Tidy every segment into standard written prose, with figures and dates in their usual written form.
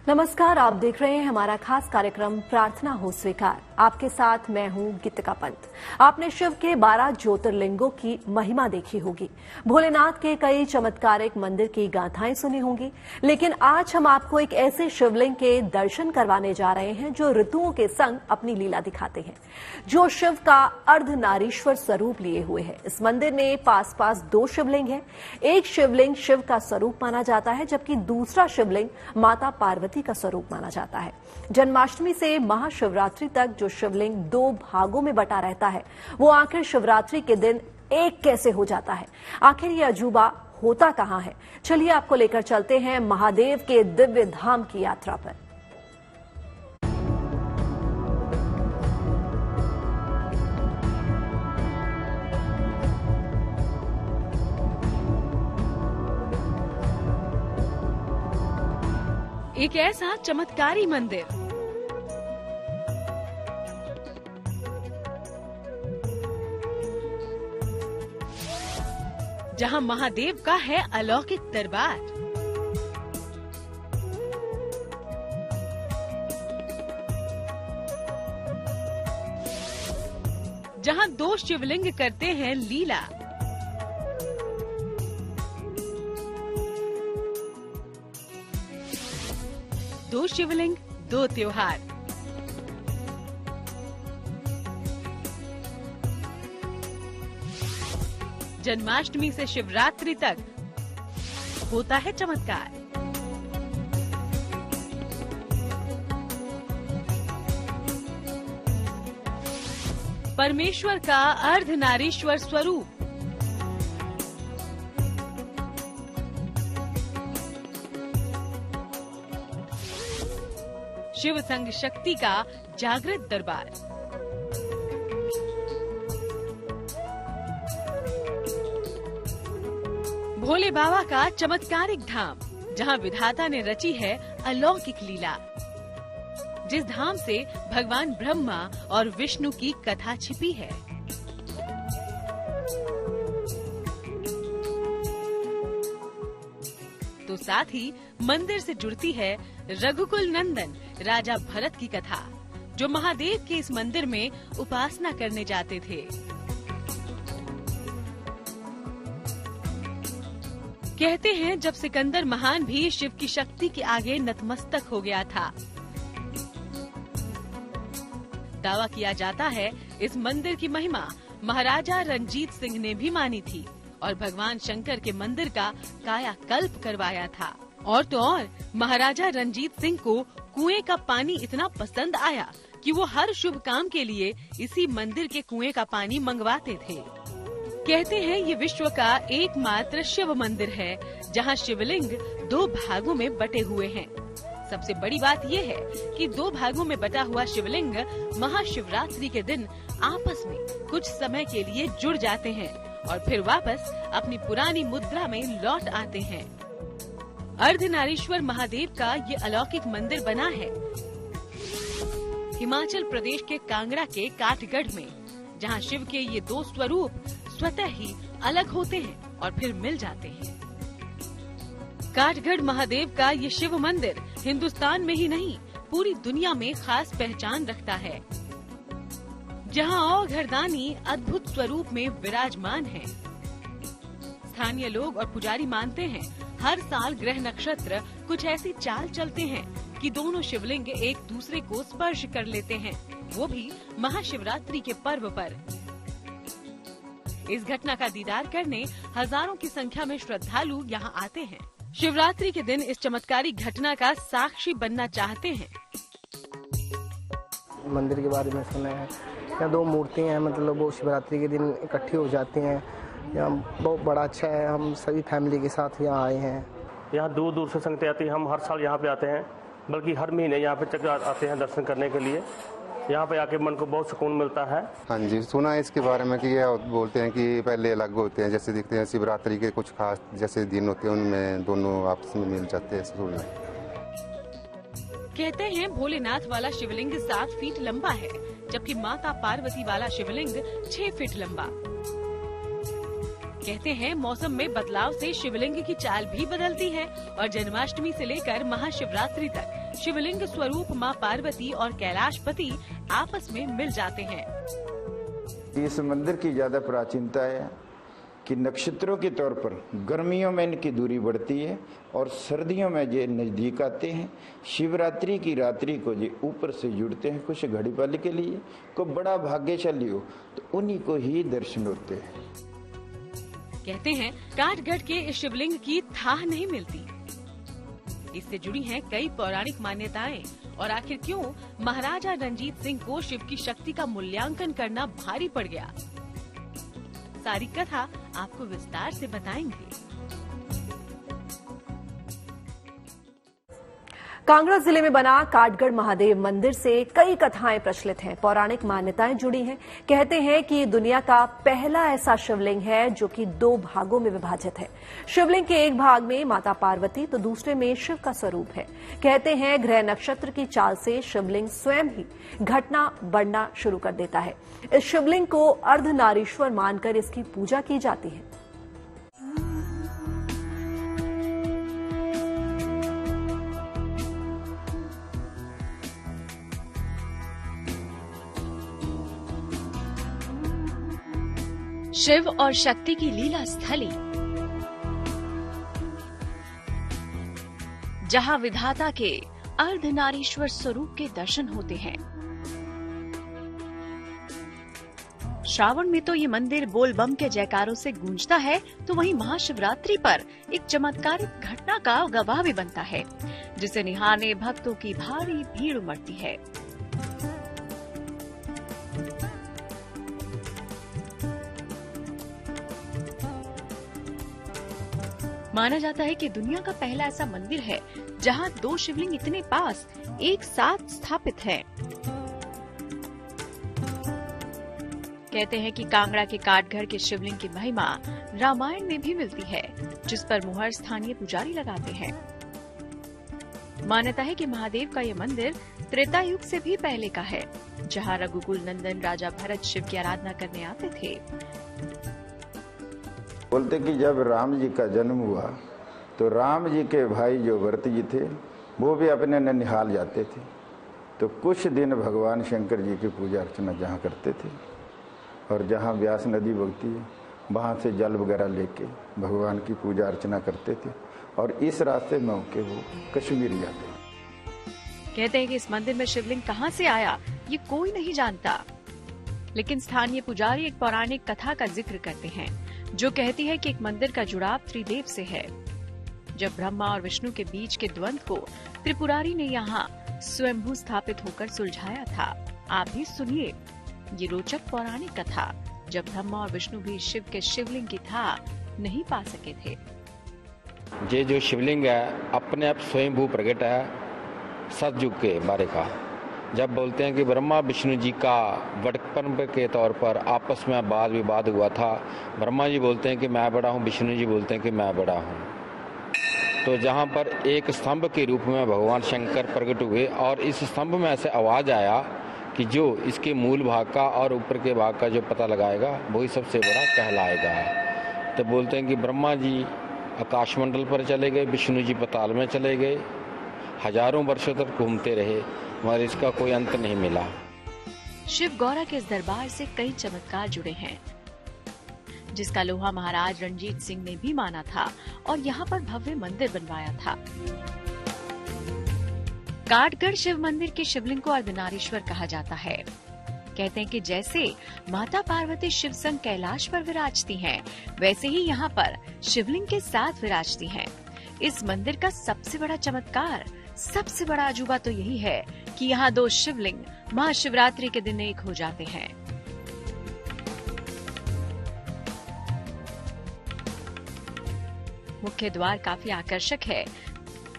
नमस्कार, आप देख रहे हैं हमारा खास कार्यक्रम प्रार्थना हो स्वीकार। आपके साथ मैं हूं गीतिका पंत। आपने शिव के 12 ज्योतिर्लिंगों की महिमा देखी होगी, भोलेनाथ के कई चमत्कारिक मंदिर की गाथाएं सुनी होंगी, लेकिन आज हम आपको एक ऐसे शिवलिंग के दर्शन करवाने जा रहे हैं जो ऋतुओं के संग अपनी लीला दिखाते हैं, जो शिव का अर्धनारीश्वर स्वरूप लिए हुए है। इस मंदिर में पास पास 2 शिवलिंग हैं। एक शिवलिंग शिव का स्वरूप माना जाता है, जबकि दूसरा शिवलिंग माता पार्वती का स्वरूप माना जाता है। जन्माष्टमी से महाशिवरात्रि तक जो शिवलिंग 2 भागों में बटा रहता है, वो आखिर शिवरात्रि के दिन एक कैसे हो जाता है? आखिर ये अजूबा होता कहां है? चलिए आपको लेकर चलते हैं महादेव के दिव्य धाम की यात्रा पर। एक ऐसा चमत्कारी मंदिर जहां महादेव का है अलौकिक दरबार। जहां 2 शिवलिंग करते हैं लीला। दो शिवलिंग, 2 त्योहार। जन्माष्टमी से शिवरात्रि तक होता है चमत्कार। परमेश्वर का अर्धनारीश्वर स्वरूप। शिव संग शक्ति का जागृत दरबार। भोले बाबा का चमत्कारिक धाम, जहां विधाता ने रची है अलौकिक लीला। जिस धाम से भगवान ब्रह्मा और विष्णु की कथा छिपी है। तो साथ ही मंदिर से जुड़ती है रघुकुल नंदन राजा भरत की कथा, जो महादेव के इस मंदिर में उपासना करने जाते थे। कहते हैं जब सिकंदर महान भी शिव की शक्ति के आगे नतमस्तक हो गया था। दावा किया जाता है इस मंदिर की महिमा महाराजा रणजीत सिंह ने भी मानी थी और भगवान शंकर के मंदिर का कायाकल्प करवाया था। और तो और महाराजा रणजीत सिंह को कुएं का पानी इतना पसंद आया कि वो हर शुभ काम के लिए इसी मंदिर के कुएं का पानी मंगवाते थे। कहते हैं ये विश्व का एकमात्र शिव मंदिर है जहां शिवलिंग 2 भागों में बटे हुए हैं। सबसे बड़ी बात ये है कि 2 भागों में बटा हुआ शिवलिंग महाशिवरात्रि के दिन आपस में कुछ समय के लिए जुड़ जाते हैं और फिर वापस अपनी पुरानी मुद्रा में लौट आते हैं। अर्धनारीश्वर महादेव का ये अलौकिक मंदिर बना है हिमाचल प्रदेश के कांगड़ा के काठगढ़ में, जहां शिव के ये 2 स्वरूप स्वतः ही अलग होते हैं और फिर मिल जाते हैं। काठगढ़ महादेव का ये शिव मंदिर हिंदुस्तान में ही नहीं पूरी दुनिया में खास पहचान रखता है, जहां औघरदानी अद्भुत स्वरूप में विराजमान है। स्थानीय लोग और पुजारी मानते हैं हर साल ग्रह नक्षत्र कुछ ऐसी चाल चलते हैं कि दोनों शिवलिंग एक दूसरे को स्पर्श कर लेते हैं, वो भी महाशिवरात्रि के पर्व पर। इस घटना का दीदार करने हजारों की संख्या में श्रद्धालु यहाँ आते हैं। शिवरात्रि के दिन इस चमत्कारी घटना का साक्षी बनना चाहते हैं। मंदिर के बारे में सुना है, यहाँ 2 मूर्तियाँ हैं, मतलब वो शिवरात्रि के दिन इकट्ठी हो जाती हैं। यहाँ बहुत बड़ा अच्छा है, हम सभी फैमिली के साथ यहाँ आए हैं। यहाँ दूर दूर से संगतें आती हैं, हम हर साल यहाँ पे आते हैं, बल्कि हर महीने यहाँ पे चक्कर आते हैं दर्शन करने के लिए। यहाँ पे आके मन को बहुत सुकून मिलता है। हाँ जी, सुना है इसके बारे में कि ये बोलते हैं कि पहले अलग होते हैं, जैसे दिखते हैं शिवरात्रि के कुछ खास जैसे दिन होते हैं उनमें दोनों आपस में मिल जाते हैं। सुना कहते हैं भोलेनाथ वाला शिवलिंग 7 फीट लंबा है, जबकि माता पार्वती वाला शिवलिंग 6 फीट लंबा। कहते हैं मौसम में बदलाव से शिवलिंग की चाल भी बदलती है और जन्माष्टमी से लेकर महाशिवरात्रि तक शिवलिंग स्वरूप मां पार्वती और कैलाशपति आपस में मिल जाते हैं। इस मंदिर की ज्यादा प्राचीनता है कि नक्षत्रों के तौर पर गर्मियों में इनकी दूरी बढ़ती है और सर्दियों में ये नजदीक आते हैं। शिवरात्रि की रात्रि को ये ऊपर से जुड़ते हैं कुछ घड़ी पल के लिए। को बड़ा भाग्यशाली हो तो उन्हीं को ही दर्शन होते हैं। कहते हैं काठगढ़ के इस शिवलिंग की थाह नहीं मिलती। इससे जुड़ी हैं कई पौराणिक मान्यताएं और आखिर क्यों महाराजा रंजीत सिंह को शिव की शक्ति का मूल्यांकन करना भारी पड़ गया, सारी कथा आपको विस्तार से बताएंगे। कांगड़ा जिले में बना काठगढ़ महादेव मंदिर से कई कथाएं प्रचलित हैं, पौराणिक मान्यताएं जुड़ी हैं। कहते हैं कि ये दुनिया का पहला ऐसा शिवलिंग है जो कि 2 भागों में विभाजित है। शिवलिंग के एक भाग में माता पार्वती तो दूसरे में शिव का स्वरूप है। कहते हैं ग्रह नक्षत्र की चाल से शिवलिंग स्वयं ही घटना बढ़ना शुरू कर देता है। इस शिवलिंग को अर्धनारीश्वर मानकर इसकी पूजा की जाती है। शिव और शक्ति की लीला स्थली, जहां विधाता के अर्धनारीश्वर स्वरूप के दर्शन होते हैं। श्रावण में तो ये मंदिर बोल बम के जयकारों से गूंजता है, तो वहीं महाशिवरात्रि पर एक चमत्कारिक घटना का गवाह भी बनता है, जिसे निहारने भक्तों की भारी भीड़ उमड़ती है। माना जाता है कि दुनिया का पहला ऐसा मंदिर है जहां 2 शिवलिंग इतने पास एक साथ स्थापित हैं। कहते हैं कि कांगड़ा के काठगढ़ के शिवलिंग की महिमा रामायण में भी मिलती है, जिस पर मुहर स्थानीय पुजारी लगाते हैं। मान्यता है कि महादेव का यह मंदिर त्रेता युग से भी पहले का है, जहां रघुकुल नंदन राजा भरत शिव की आराधना करने आते थे। बोलते कि जब राम जी का जन्म हुआ तो राम जी के भाई जो भरत जी थे वो भी अपने ननिहाल जाते थे, तो कुछ दिन भगवान शंकर जी की पूजा अर्चना जहाँ करते थे और जहाँ व्यास नदी बगती है वहाँ से जल वगैरह लेके भगवान की पूजा अर्चना करते थे और इस रास्ते में होके वो कश्मीर जाते। कहते हैं कि इस मंदिर में शिवलिंग कहाँ से आया ये कोई नहीं जानता, लेकिन स्थानीय पुजारी एक पौराणिक कथा का जिक्र करते हैं जो कहती है कि एक मंदिर का जुड़ाव त्रिदेव से है। जब ब्रह्मा और विष्णु के बीच के द्वंद्व को त्रिपुरारी ने यहाँ स्वयंभू स्थापित होकर सुलझाया था। आप भी सुनिए ये रोचक पौराणिक कथा, जब ब्रह्मा और विष्णु भी शिव के शिवलिंग की था नहीं पा सके थे। ये जो शिवलिंग है अपने आप स्वयंभू प्रकट है सतयुग के बारे का। जब बोलते हैं कि ब्रह्मा विष्णु जी का बड़पन के तौर पर आपस में वाद विवाद हुआ था, ब्रह्मा जी बोलते हैं कि मैं बड़ा हूँ, विष्णु जी बोलते हैं कि मैं बड़ा हूँ। तो जहाँ पर एक स्तंभ के रूप में भगवान शंकर प्रकट हुए और इस स्तंभ में ऐसे आवाज आया कि जो इसके मूल भाग का और ऊपर के भाग का जो पता लगाएगा वही सबसे बड़ा कहलाएगा। तो बोलते हैं कि ब्रह्मा जी आकाशमंडल पर चले गए, विष्णु जी पाताल में चले गए, हजारों वर्षों तक घूमते रहे मगर इसका कोई अंत नहीं मिला। शिव गौरा के इस दरबार से कई चमत्कार जुड़े हैं, जिसका लोहा महाराज रंजीत सिंह ने भी माना था और यहाँ पर भव्य मंदिर बनवाया था। काठगढ़ शिव मंदिर के शिवलिंग को अर्धनारीश्वर कहा जाता है। कहते हैं कि जैसे माता पार्वती शिव संग कैलाश पर विराजती हैं, वैसे ही यहाँ पर शिवलिंग के साथ विराजती हैं। इस मंदिर का सबसे बड़ा चमत्कार, सबसे बड़ा अजूबा तो यही है कि यहाँ 2 शिवलिंग महाशिवरात्रि के दिन एक हो जाते हैं। मुख्य द्वार काफी आकर्षक है,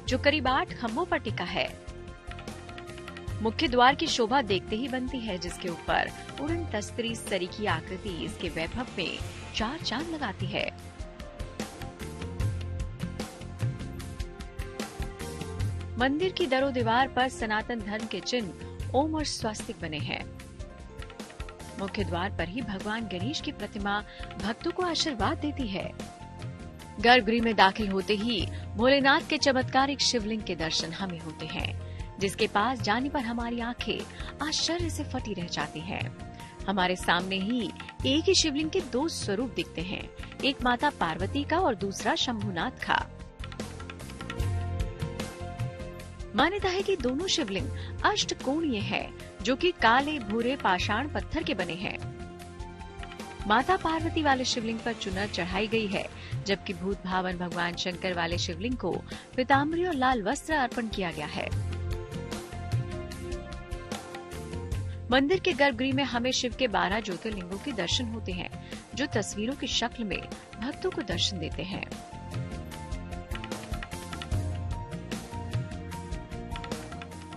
जो करीब 8 खंभों पर टिका है। मुख्य द्वार की शोभा देखते ही बनती है, जिसके ऊपर उड़न तस्तरी सरी की आकृति इसके वैभव में 4 चांद लगाती है। मंदिर की दरो दीवार पर सनातन धर्म के चिन्ह ओम और स्वास्तिक बने हैं। मुख्य द्वार पर ही भगवान गणेश की प्रतिमा भक्तों को आशीर्वाद देती है। गर्भगृह में दाखिल होते ही भोलेनाथ के चमत्कारिक शिवलिंग के दर्शन हमें होते हैं। जिसके पास जाने पर हमारी आंखें आश्चर्य से फटी रह जाती हैं। हमारे सामने ही एक ही शिवलिंग के दो स्वरूप दिखते हैं, एक माता पार्वती का और दूसरा शंभुनाथ का। मान्यता है कि दोनों शिवलिंग अष्टकोणीय हैं, जो कि काले भूरे पाषाण पत्थर के बने हैं। माता पार्वती वाले शिवलिंग पर चुनर चढ़ाई गई है, जबकि भूत भावन भगवान शंकर वाले शिवलिंग को पीताम्बरी और लाल वस्त्र अर्पण किया गया है। मंदिर के गर्भगृह में हमें शिव के 12 ज्योतिर्लिंगों के दर्शन होते हैं, जो तस्वीरों की शक्ल में भक्तों को दर्शन देते हैं।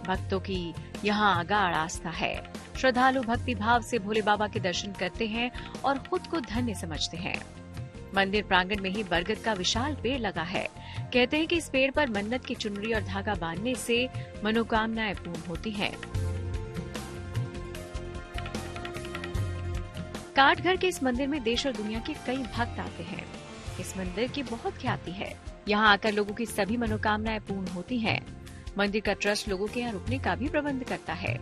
भक्तों की यहाँ अगाध आस्था है। श्रद्धालु भक्ति भाव से भोले बाबा के दर्शन करते हैं और खुद को धन्य समझते हैं। मंदिर प्रांगण में ही बरगद का विशाल पेड़ लगा है। कहते हैं कि इस पेड़ पर मन्नत की चुनरी और धागा बांधने से मनोकामनाएं पूर्ण होती हैं। काठघर के इस मंदिर में देश और दुनिया के कई भक्त आते हैं। इस मंदिर की बहुत ख्याति है। यहाँ आकर लोगों की सभी मनोकामनाएं पूर्ण होती हैं। मंदिर का ट्रस्ट लोगों के यहाँ रुकने का भी प्रबंध करता है।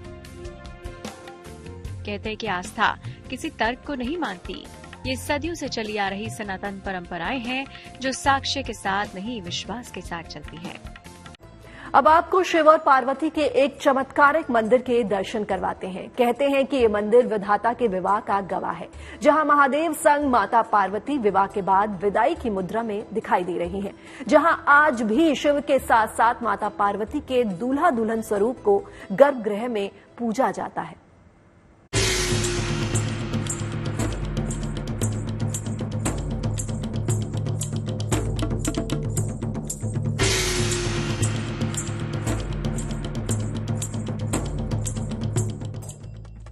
कहते हैं कि आस्था किसी तर्क को नहीं मानती। ये सदियों से चली आ रही सनातन परंपराएं हैं, जो साक्ष्य के साथ नहीं, विश्वास के साथ चलती हैं। अब आपको शिव और पार्वती के एक चमत्कारिक मंदिर के दर्शन करवाते हैं। कहते हैं कि ये मंदिर विधाता के विवाह का गवाह है, जहां महादेव संग माता पार्वती विवाह के बाद विदाई की मुद्रा में दिखाई दे रही हैं, जहां आज भी शिव के साथ साथ माता पार्वती के दूल्हा दुल्हन स्वरूप को गर्भगृह में पूजा जाता है।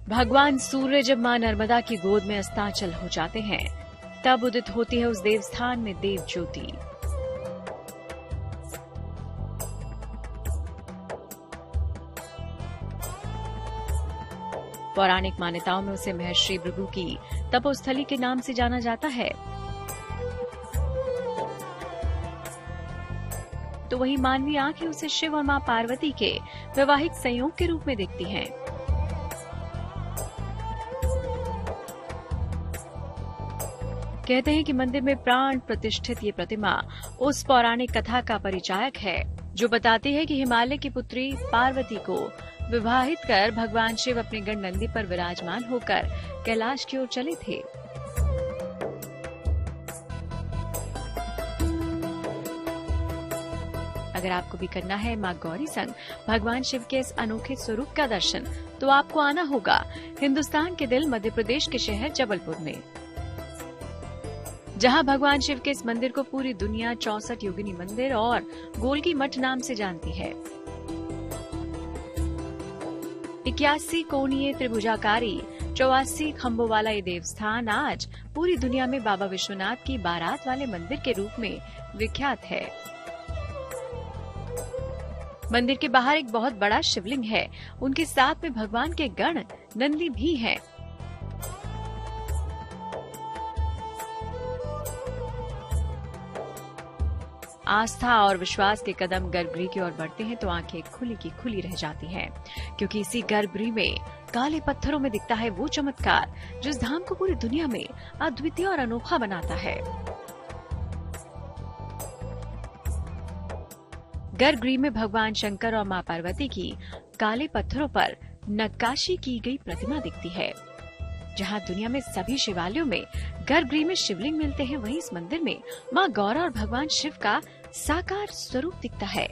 भगवान सूर्य जब मां नर्मदा की गोद में अस्ताचल हो जाते हैं, तब उदित होती है उस देवस्थान में देव ज्योति। पौराणिक मान्यताओं में उसे महर्षि भृगु की तपोस्थली के नाम से जाना जाता है। तो वहीं मानवीय आंखें उसे शिव और मां पार्वती के वैवाहिक संयोग के रूप में देखती हैं। कहते हैं कि मंदिर में प्राण प्रतिष्ठित ये प्रतिमा उस पौराणिक कथा का परिचायक है, जो बताती है कि हिमालय की पुत्री पार्वती को विवाहित कर भगवान शिव अपने गण नंदी पर विराजमान होकर कैलाश की ओर चले थे। अगर आपको भी करना है मां गौरी संग भगवान शिव के इस अनोखे स्वरूप का दर्शन, तो आपको आना होगा हिंदुस्तान के दिल मध्य प्रदेश के शहर जबलपुर में, जहां भगवान शिव के इस मंदिर को पूरी दुनिया 64 योगिनी मंदिर और गोलकी मठ नाम से जानती है। 81 कोणीय त्रिभुजाकारी 84 खंभों वाला ये देवस्थान आज पूरी दुनिया में बाबा विश्वनाथ की बारात वाले मंदिर के रूप में विख्यात है। मंदिर के बाहर एक बहुत बड़ा शिवलिंग है। उनके साथ में भगवान के गण नंदी भी हैं। आस्था और विश्वास के कदम गर्भगृह की ओर बढ़ते हैं तो आंखें खुली की खुली रह जाती हैं, क्योंकि इसी गर्भगृह में काले पत्थरों में दिखता है वो चमत्कार जो इस धाम को पूरी दुनिया में अद्वितीय और अनोखा बनाता है। गर्भगृह में भगवान शंकर और मां पार्वती की काले पत्थरों पर नक्काशी की गई प्रतिमा दिखती है। जहां दुनिया में सभी शिवालयों में गर्भगृह में शिवलिंग मिलते हैं, वहीं इस मंदिर में मां गौरा और भगवान शिव का साकार स्वरूप दिखता है।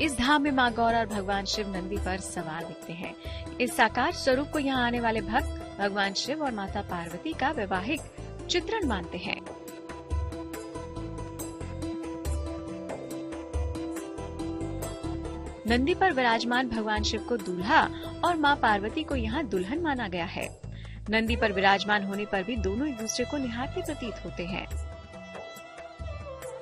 इस धाम में मां गौरा और भगवान शिव नंदी पर सवार दिखते हैं। इस साकार स्वरूप को यहाँ आने वाले भक्त भगवान शिव और माता पार्वती का वैवाहिक चित्रण मानते हैं। नंदी पर विराजमान भगवान शिव को दूल्हा और मां पार्वती को यहाँ दुल्हन माना गया है। नंदी पर विराजमान होने पर भी दोनों एक दूसरे को निहारते प्रतीत होते हैं।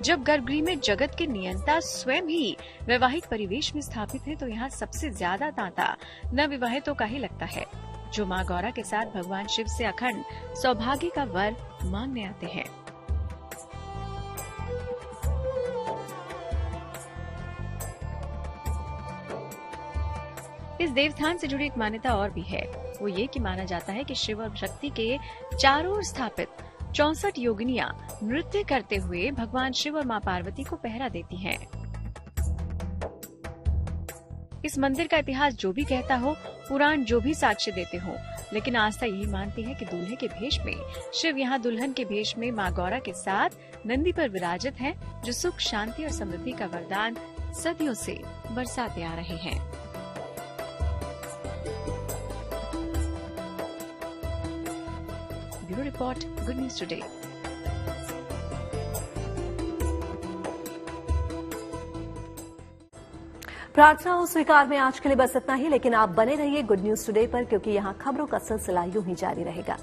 जब गर्भगृह में जगत के नियंता स्वयं ही वैवाहिक परिवेश में स्थापित है, तो यहाँ सबसे ज्यादा तांता नवविवाहितों का ही लगता है, जो मां गौरा के साथ भगवान शिव से अखंड सौभाग्य का वर मांगने आते हैं। इस देवस्थान से जुड़ी एक मान्यता और भी है। वो ये कि माना जाता है कि शिव और शक्ति के चारों ओर स्थापित 64 योगिनियां नृत्य करते हुए भगवान शिव और मां पार्वती को पहरा देती हैं। इस मंदिर का इतिहास जो भी कहता हो, पुराण जो भी साक्ष्य देते हो, लेकिन आस्था यही मानती है कि दूल्हे के भेष में शिव यहाँ दुल्हन के भेष में मां गौरा के साथ नंदी पर विराजित हैं, जो सुख, शांति और समृद्धि का वरदान सदियों से बरसाते आ रहे हैं। Bureau report, good news today. प्रार्थना हो स्वीकार में आज के लिए बस इतना ही, लेकिन आप बने रहिए गुड न्यूज टुडे पर, क्योंकि यहाँ खबरों का सिलसिला यूं ही जारी रहेगा।